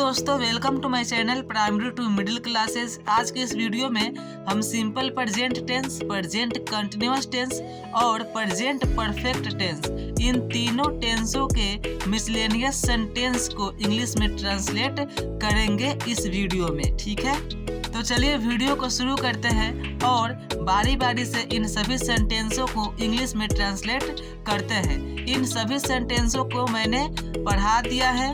दोस्तों, welcome to my channel primary to middle classes. आज के इस वीडियो में हम simple present tense, present continuous tense और प्रेजेंट परफेक्ट टेंस, इन तीनों टेंसों के मिसलेनियस सेंटेंस को इंग्लिश में ट्रांसलेट करेंगे इस वीडियो में। ठीक है, तो चलिए वीडियो को शुरू करते हैं और बारी बारी से इन सभी सेंटेंसों को इंग्लिश में ट्रांसलेट करते हैं। इन सभी सेंटेंसों को मैंने पढ़ा दिया है।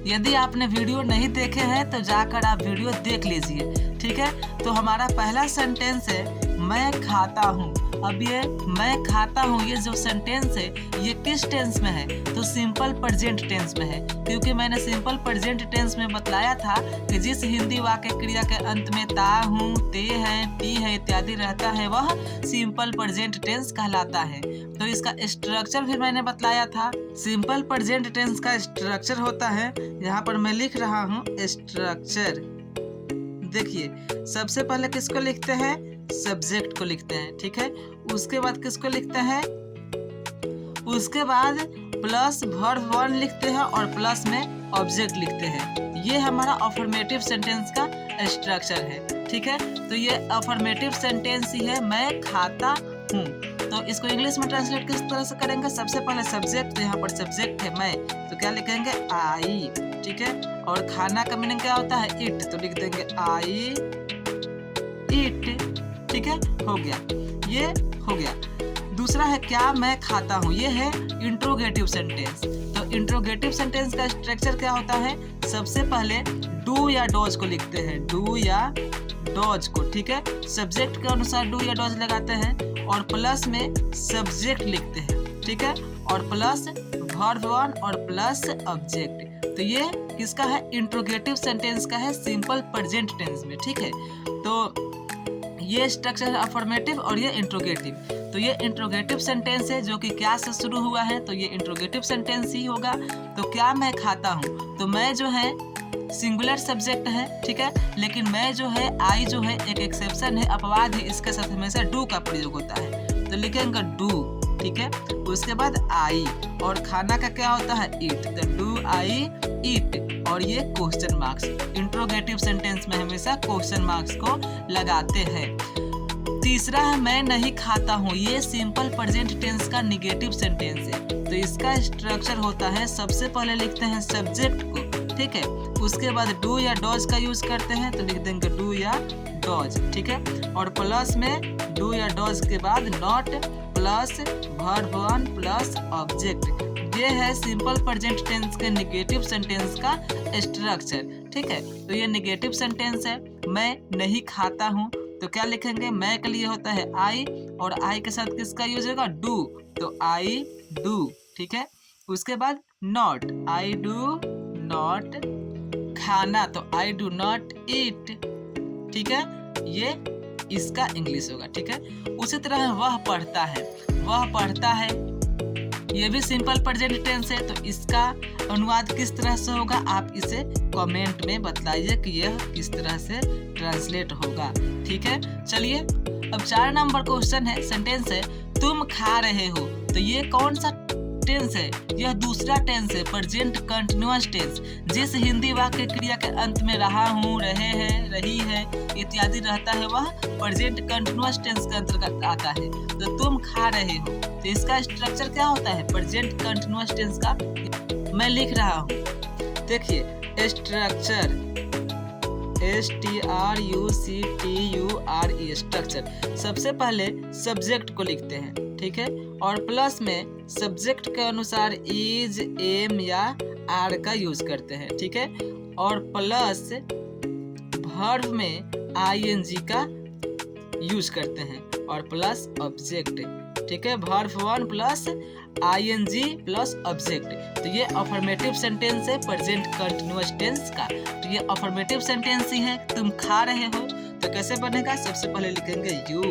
यदि आपने वीडियो नहीं देखे हैं तो जाकर आप वीडियो देख लीजिए। ठीक है, तो हमारा पहला सेंटेंस है मैं खाता हूँ। अब ये मैं खाता हूँ, ये जो सेंटेंस है ये किस टेंस में है? तो सिंपल प्रेजेंट टेंस में है, क्योंकि मैंने सिंपल प्रेजेंट टेंस में बतलाया था कि जिस हिंदी वाक्य क्रिया के अंत में ता हूँ, ते है, टी है इत्यादि रहता है वह सिंपल प्रेजेंट टेंस कहलाता है। तो इसका स्ट्रक्चर भी मैंने बतलाया था। सिंपल प्रेजेंट टेंस का स्ट्रक्चर होता है, यहाँ पर मैं लिख रहा हूँ स्ट्रक्चर। देखिए, सबसे पहले किसको लिखते हैं? सब्जेक्ट को लिखते हैं। ठीक है, उसके बाद किसको लिखते हैं? उसके बाद प्लस वर्ब वन लिखते हैं और प्लस में ऑब्जेक्ट लिखते हैं। ये हमारा अफर्मेटिव सेंटेंस का स्ट्रक्चर है। ठीक है, तो ये अफर्मेटिव सेंटेंस ही है मैं खाता हूँ। तो इसको इंग्लिश में ट्रांसलेट किस तरह से करेंगे? सबसे पहले सब्जेक्ट, तो यहाँ पर सब्जेक्ट है मैं, तो क्या लिखेंगे? आई। ठीक है, और खाना का मीनिंग क्या होता है? इट, तो लिख देंगे आई इट। ठीक है, हो गया, ये हो गया। दूसरा है क्या मैं खाता हूँ, ये है इंट्रोगेटिव सेंटेंस। तो इंट्रोगेटिव सेंटेंस का स्ट्रक्चर क्या होता है? सबसे पहले डू या डॉज को लिखते हैं, डू या डॉज को। ठीक है, सब्जेक्ट के अनुसार डू या डॉज लगाते हैं और प्लस में सब्जेक्ट लिखते हैं। ठीक है, और प्लस वर्ब वन और प्लस ऑब्जेक्ट। तो ये किसका है? इंट्रोगेटिव सेंटेंस का है, सिंपल प्रेजेंट टेंस में। ठीक है, तो ये स्ट्रक्चर है अफर्मेटिव और ये इंट्रोगेटिव। तो ये इंट्रोगेटिव सेंटेंस है जो कि क्या से शुरू हुआ है, तो ये इंट्रोगेटिव सेंटेंस ही होगा। तो क्या मैं खाता हूँ, तो मैं जो है सिंगुलर सब्जेक्ट है। ठीक है, लेकिन मैं जो है, आई जो है एक एक्सेप्शन है, अपवाद है, इसके साथ हमेशा डू का प्रयोग होता है, तो लिखेंगे डू। ठीक है, उसके बाद आई, और खाना का क्या होता है? ईट, तो डू आई ईट, और ये क्वेश्चन मार्क्स। इंट्रोगेटिव सेंटेंस में हमेशा क्वेश्चन मार्क्स को लगाते हैं। तीसरा है मैं नहीं खाता हूँ, ये सिंपल प्रेजेंट टेंस का निगेटिव सेंटेंस है। तो इसका स्ट्रक्चर होता है, सबसे पहले लिखते हैं सब्जेक्ट को। ठीक है, उसके बाद डू या डॉज का यूज करते हैं, तो लिख देंगे डू या डॉज। ठीक है, और प्लस में डू या डॉज के बाद not plus verb one plus object. ये है सिंपल प्रेजेंट टेंस के निगेटिव सेंटेंस का स्ट्रक्चर। ठीक है, तो ये निगेटिव सेंटेंस है, मैं नहीं खाता हूँ, तो क्या लिखेंगे? मैं के लिए होता है आई, और आई के साथ किसका यूज होगा? डू, तो आई डू। ठीक है, उसके बाद नॉट, आई डू नॉट खाना, तो आई डू नॉट ईट। ठीक है, ये इसका इंग्लिश होगा। ठीक है, उसी तरह वह पढ़ता है, वह पढ़ता है, ये भी सिंपल प्रेजेंट टेंस है। तो इसका अनुवाद किस तरह से होगा? आप इसे कमेंट में बताइए कि यह किस तरह से ट्रांसलेट होगा। ठीक है, चलिए अब 4 नंबर क्वेश्चन है, सेंटेंस है तुम खा रहे हो। तो ये कौन सा टेंस है? यह दूसरा टेंस है, प्रेजेंट कंटिन्यूअस टेंस। जिस हिंदी वाक्य क्रिया के अंत में रहा हूँ, रहे हैं, रही है इत्यादि रहता है वह प्रेजेंट कंटिन्यूअस टेंस के अंतर्गत आता है। तो तुम खा रहे हो, तो इसका स्ट्रक्चर क्या होता है? प्रेजेंट कंटिन्यूअस टेंस का मैं लिख रहा हूँ। देखिए स्ट्रक्चर, STRUCTURE स्ट्रक्चर। सबसे पहले सब्जेक्ट को लिखते हैं। ठीक है, और प्लस में सब्जेक्ट के अनुसार इज, एम या आर का यूज करते हैं। ठीक है, और प्लस वर्ब में ING का यूज करते हैं, और प्लस ऑब्जेक्ट। ठीक है, verb one plus ING plus object. तो ये अफर्मेटिव सेंटेंस है प्रेजेंट कंटिन्यूअस टेंस का। तो ये अफर्मेटिव सेंटेंस ही है, तुम खा रहे हो, तो कैसे बनेगा? सबसे पहले लिखेंगे यू।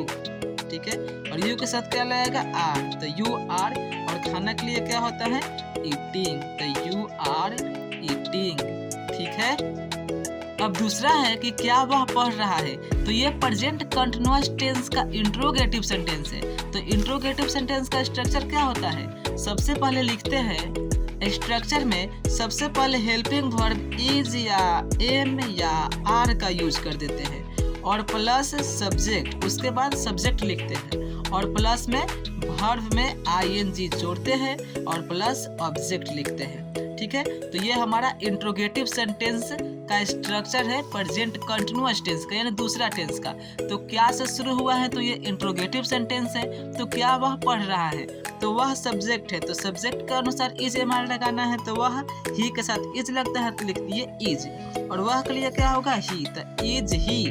ठीक है, और यू के साथ क्या लगेगा? आर, तो यू आर, और खाना के लिए क्या होता है? ईटिंग, तो यू आर ईटिंग। ठीक है, अब दूसरा है कि क्या वह पढ़ रहा है। तो ये प्रेजेंट कंटिन्यूअस टेंस का इंट्रोगेटिव सेंटेंस है। तो इंट्रोगेटिव सेंटेंस का स्ट्रक्चर क्या होता है? सबसे पहले लिखते हैं स्ट्रक्चर में सबसे पहले हेल्पिंग वर्ब इज या एम या आर का यूज कर देते हैं और प्लस सब्जेक्ट, उसके बाद सब्जेक्ट लिखते हैं और प्लस में वर्ब में आईएनजी जोड़ते हैं और प्लस ऑब्जेक्ट लिखते हैं। ठीक है, तो ये हमारा इंट्रोगेटिव सेंटेंस का स्ट्रक्चर है प्रेजेंट कंटिन्यूअस टेंस का, यानी दूसरा टेंस का। तो क्या से शुरू हुआ है तो ये इंट्रोगेटिव सेंटेंस है। तो क्या वह पढ़ रहा है, तो वह सब्जेक्ट है, तो सब्जेक्ट के अनुसार इज एमआर लगाना है, तो वह ही के साथ इज लगता है तो लिख दिए इज। और वह के लिए क्या होगा ही, तो इज ही।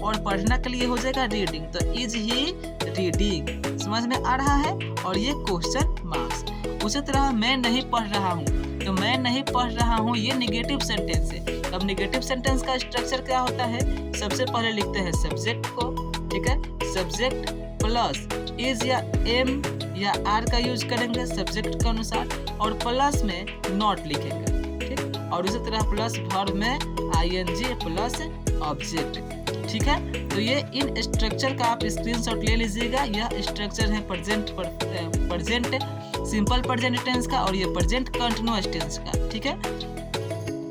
और पढ़ना के लिए हो जाएगा रीडिंग, तो इज ही रीडिंग। समझ में आ रहा है। और ये क्वेश्चन मार्क्स। उसी तरह मैं नहीं पढ़ रहा हूँ, तो मैं नहीं पढ़ रहा हूँ ये निगेटिव सेंटेंस है। अब निगेटिव सेंटेंस का स्ट्रक्चर क्या होता है, सबसे पहले लिखते हैं सब्जेक्ट को। ठीक है, सब्जेक्ट प्लस इज या एम या आर का यूज करेंगे सब्जेक्ट के अनुसार और प्लस में नॉट लिखेंगे। ठीक, और उसी तरह प्लस वर्ब में आईएनजी प्लस ऑब्जेक्ट। ठीक है, तो ये इन स्ट्रक्चर का आप स्क्रीनशॉट ले लीजिएगा। यह स्ट्रक्चर है प्रेजेंट सिंपल प्रेजेंट टेंस का और ये प्रेजेंट कंटिन्यूअस टेंस का। ठीक है,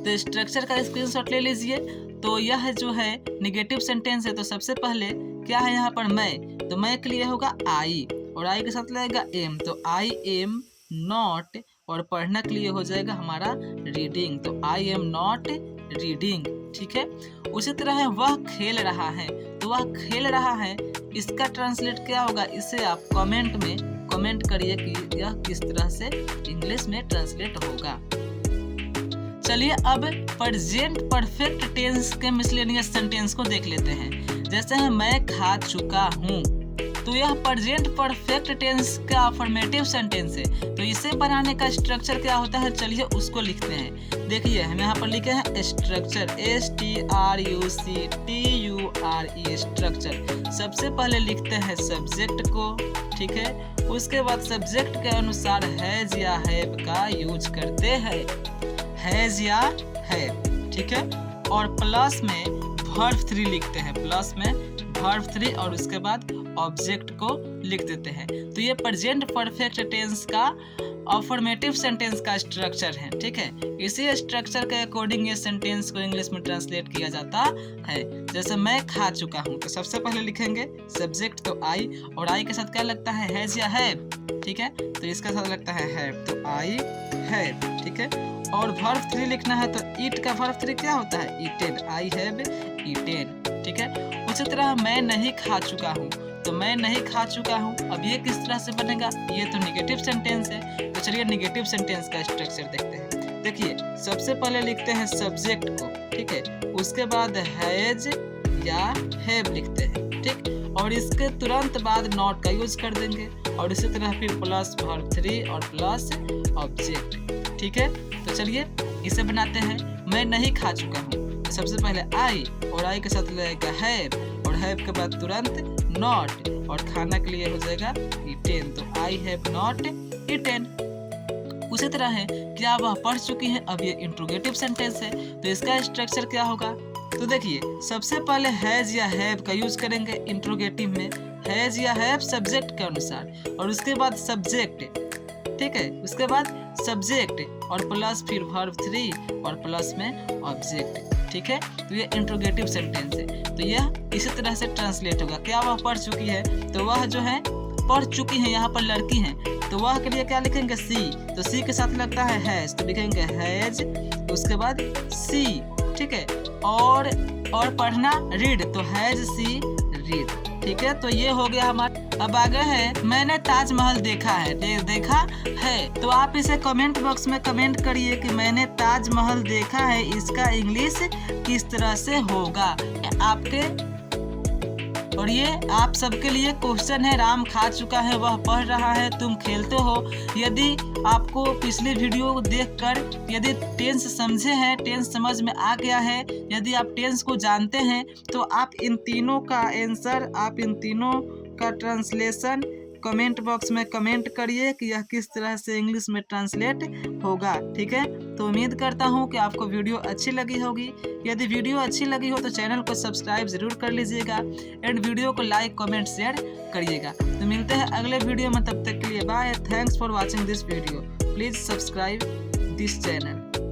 तो स्ट्रक्चर का स्क्रीनशॉट ले लीजिए। तो यह जो है निगेटिव सेंटेंस है, तो सबसे पहले क्या है यहाँ पर मैं, तो मैं के लिए होगा आई और आई के साथ लगेगा एम, तो आई एम नॉट। और पढ़ना के लिए हो जाएगा हमारा रीडिंग, तो आई एम नॉट रीडिंग। ठीक है, उसी तरह है वह खेल रहा है, तो वह खेल रहा है, इसका ट्रांसलेट क्या होगा, इसे आप कमेंट में कमेंट करिए कि यह किस तरह से इंग्लिश में ट्रांसलेट होगा। चलिए अब प्रेजेंट परफेक्ट टेंस के मिसलेनियस सेंटेंस को देख लेते हैं। जैसे है मैं खा चुका हूँ, तो यह प्रेजेंट परफेक्ट टेंस का अफर्मेटिव सेंटेंस है। तो इसे बनाने का स्ट्रक्चर क्या होता है, चलिए उसको लिखते हैं। देखिए हम यहाँ पर लिखे हैं स्ट्रक्चर, STRUCTURE स्ट्रक्चर। सबसे पहले लिखते हैं सब्जेक्ट को। ठीक है, उसके बाद सब्जेक्ट के अनुसार हैज या हैव का यूज करते हैं, हैज या हैव। ठीक है, और प्लस में वर्ब 3 लिखते हैं, प्लस में वर्ब 3 और उसके बाद ऑब्जेक्ट को लिख देते हैं। तो ये प्रेजेंट परफेक्ट टेंस का अफर्मेटिव सेंटेंस का स्ट्रक्चर है। ठीक है, इसी स्ट्रक्चर के अकॉर्डिंग ये सेंटेंस को इंग्लिश में ट्रांसलेट किया जाता है। जैसे मैं खा चुका हूँ, तो सबसे पहले लिखेंगे सब्जेक्ट तो आई और आई के साथ क्या लगता है हैज या हैव। ठीक है, तो इसका साथ लगता है हैव, तो आई हैव। ठीक है, और वर्ब 3 लिखना है, तो ईट का वर्ब 3 क्या होता है, ईटेन, आई हैव ईटेन। ठीक है, उसी तरह मैं नहीं खा चुका हूँ, तो मैं नहीं खा चुका हूँ। अब ये किस तरह से बनेगा, ये तो निगेटिव सेंटेंस है। तो चलिए निगेटिव सेंटेंस का स्ट्रक्चर देखते हैं। देखिए सबसे पहले लिखते हैं सब्जेक्ट को। ठीक है, उसके बाद हैज या हैव लिखते हैं। ठीक, और इसके तुरंत बाद नॉट का यूज कर देंगे और इसी तरह फिर प्लस वर्ब 3 और प्लस ऑब्जेक्ट। ठीक है, तो चलिए इसे बनाते हैं। मैं नहीं खा चुका हूँ, तो सबसे पहले आई और आई के साथ लगेगा हैव और हैव के बाद तुरंत नॉट और खाना के लिए हो जाएगा ईटेन, तो आई हैव नॉट ईटेन। उसी तरह है क्या वह पढ़ चुकी है, अब ये इंट्रोगेटिव सेंटेंस है, तो इसका स्ट्रक्चर क्या होगा। तो देखिए सबसे पहले हैज या हैव का यूज करेंगे इंट्रोगेटिव में, हैज या हैव सब्जेक्ट के अनुसार और उसके बाद सब्जेक्ट। ठीक है, उसके बाद सब्जेक्ट और प्लस फिर वर्ब 3 और प्लस में ऑब्जेक्ट। ठीक है, तो ये इंट्रोगेटिव सेंटेंस है। तो यह इसी तरह से ट्रांसलेट होगा। क्या वह पढ़ चुकी है, तो वह जो है पढ़ चुकी है, यहाँ पर लड़की है, तो वह के लिए क्या लिखेंगे सी, तो सी के साथ लगता है हैज, तो लिखेंगे हैज, उसके बाद सी। ठीक है, और पढ़ना रीड, तो हैज सी रीड। ठीक है, तो ये हो गया हमारा। अब आगे है मैंने ताजमहल देखा है, देखा है, तो आप इसे कमेंट बॉक्स में कमेंट करिए कि मैंने ताजमहल देखा है, इसका इंग्लिश किस तरह से होगा आपके। और ये आप सबके लिए क्वेश्चन है। राम खा चुका है, वह पढ़ रहा है, तुम खेलते हो। यदि आपको पिछली वीडियो देखकर यदि टेंस समझे हैं, टेंस समझ में आ गया है, यदि आप टेंस को जानते हैं, तो आप इन तीनों का आंसर, आप इन तीनों का ट्रांसलेशन कमेंट बॉक्स में कमेंट करिए कि यह किस तरह से इंग्लिश में ट्रांसलेट होगा। ठीक है, तो उम्मीद करता हूँ कि आपको वीडियो अच्छी लगी होगी। यदि वीडियो अच्छी लगी हो तो चैनल को सब्सक्राइब जरूर कर लीजिएगा एंड वीडियो को लाइक कमेंट शेयर करिएगा। तो मिलते हैं अगले वीडियो में, तब तक के लिए bye. Thanks for watching this video, please subscribe. this channel.